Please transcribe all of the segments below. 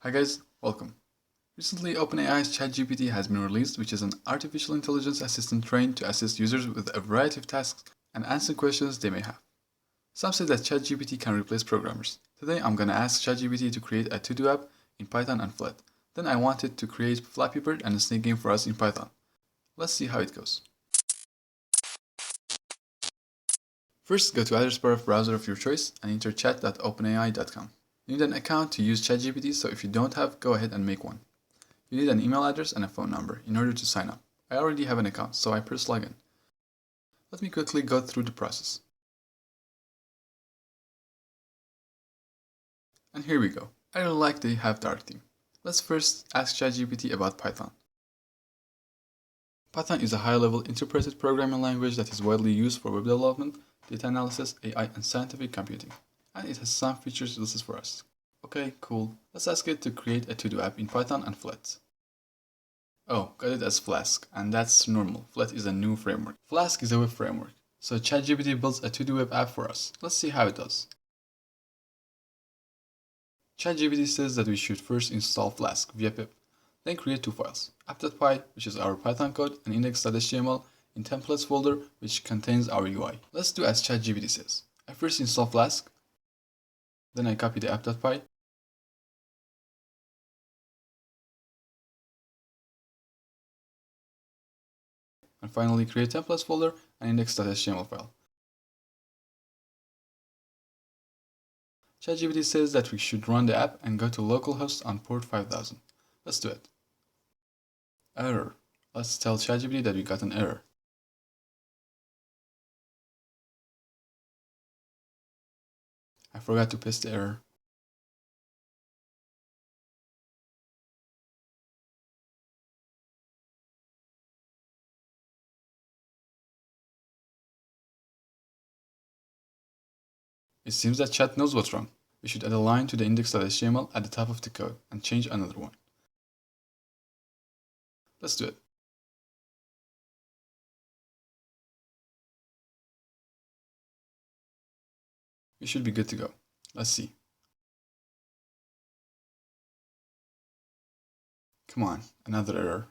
Hi guys, welcome. Recently, OpenAI's ChatGPT has been released, which is an artificial intelligence assistant trained to assist users with a variety of tasks and answer questions they may have. Some say that ChatGPT can replace programmers. Today, I'm gonna ask ChatGPT to create a to-do app in Python and Flat. Then I want it to create Flappy Bird and a snake game for us in Python. Let's see how it goes. First, go to either Explorer browser of your choice and enter chat.openai.com. You need an account to use ChatGPT, so if you don't have, go ahead and make one. You need an email address and a phone number in order to sign up. I already have an account, so I press login. Let me quickly go through the process. And here we go. I really like they have dark theme. Let's first ask ChatGPT about Python. Python is a high-level interpreted programming language that is widely used for web development, data analysis, AI, and scientific computing. And it has some features listed for us. Okay, cool. Let's ask it to create a to-do app in Python and Flat. Oh, got it as Flask, and that's normal. Flat is a new framework. Flask is a web framework, so ChatGPT builds a to-do web app for us. Let's see how it does. ChatGPT says that we should first install Flask via pip, then create two files, app.py, which is our Python code, and index.html in templates folder, which contains our UI. Let's do as ChatGPT says. I first install Flask, then I copy the app.py, and finally create templates folder and index.html file. ChatGPT says that we should run the app and go to localhost on port 5000. Let's do it. Error. Let's tell ChatGPT that we got an error. I forgot to paste the error. It seems that Chat knows what's wrong. We should add a line to the index.html at the top of the code and change another one. Let's do it. We should be good to go. Let's see. Come on, another error.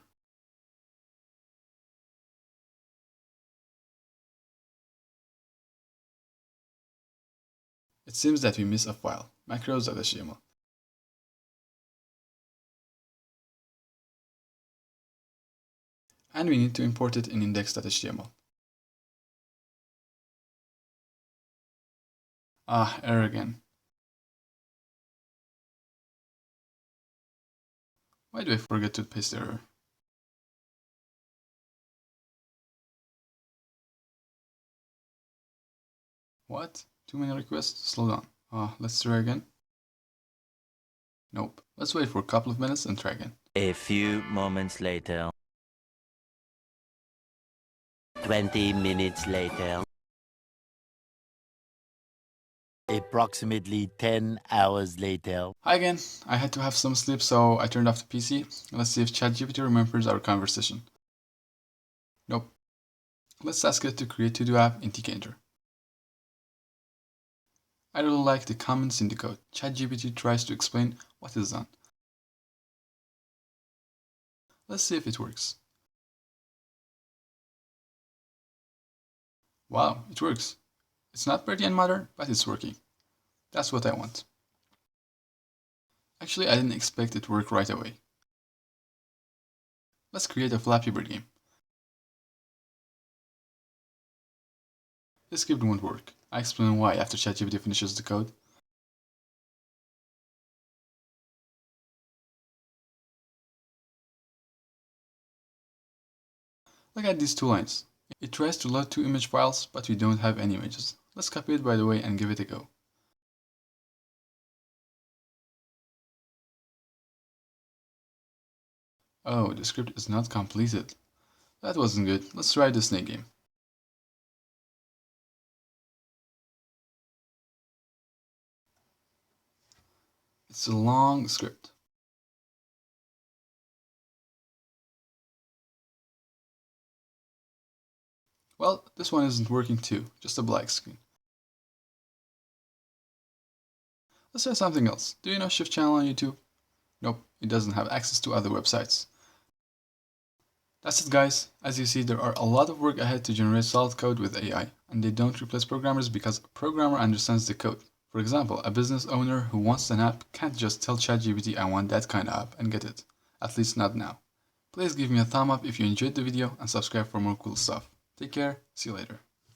It seems that we miss a file, macros.html. And we need to import it in index.html. Ah, error again. Why do I forget to paste the error? What? Too many requests? Slow down. Let's try again. Nope. Let's wait for a couple of minutes and try again. A few moments later. 20 minutes later. Approximately 10 hours later. Hi again. I had to have some sleep, so I turned off the PC. Let's see if ChatGPT remembers our conversation. Nope. Let's ask it to create to-do app in tkinter. I really like the comments in the code. ChatGPT tries to explain what is done. Let's see if it works. Wow, it works. It's not pretty and modern, but it's working. That's what I want. Actually, I didn't expect it to work right away. Let's create a Flappy Bird game. This script won't work. I explain why after ChatGPT finishes the code. Look at these two lines. It tries to load two image files, but we don't have any images. Let's copy it by the way and give it a go. Oh, the script is not completed. That wasn't good. Let's try the snake game. It's a long script. Well, this one isn't working too, just a black screen. Let's try something else. Do you know Shift Channel on YouTube? Nope, it doesn't have access to other websites. That's it guys. As you see, there are a lot of work ahead to generate solid code with AI, and they don't replace programmers because a programmer understands the code. For example, a business owner who wants an app can't just tell ChatGPT I want that kind of app and get it. At least not now. Please give me a thumb up if you enjoyed the video and subscribe for more cool stuff. Take care, see you later.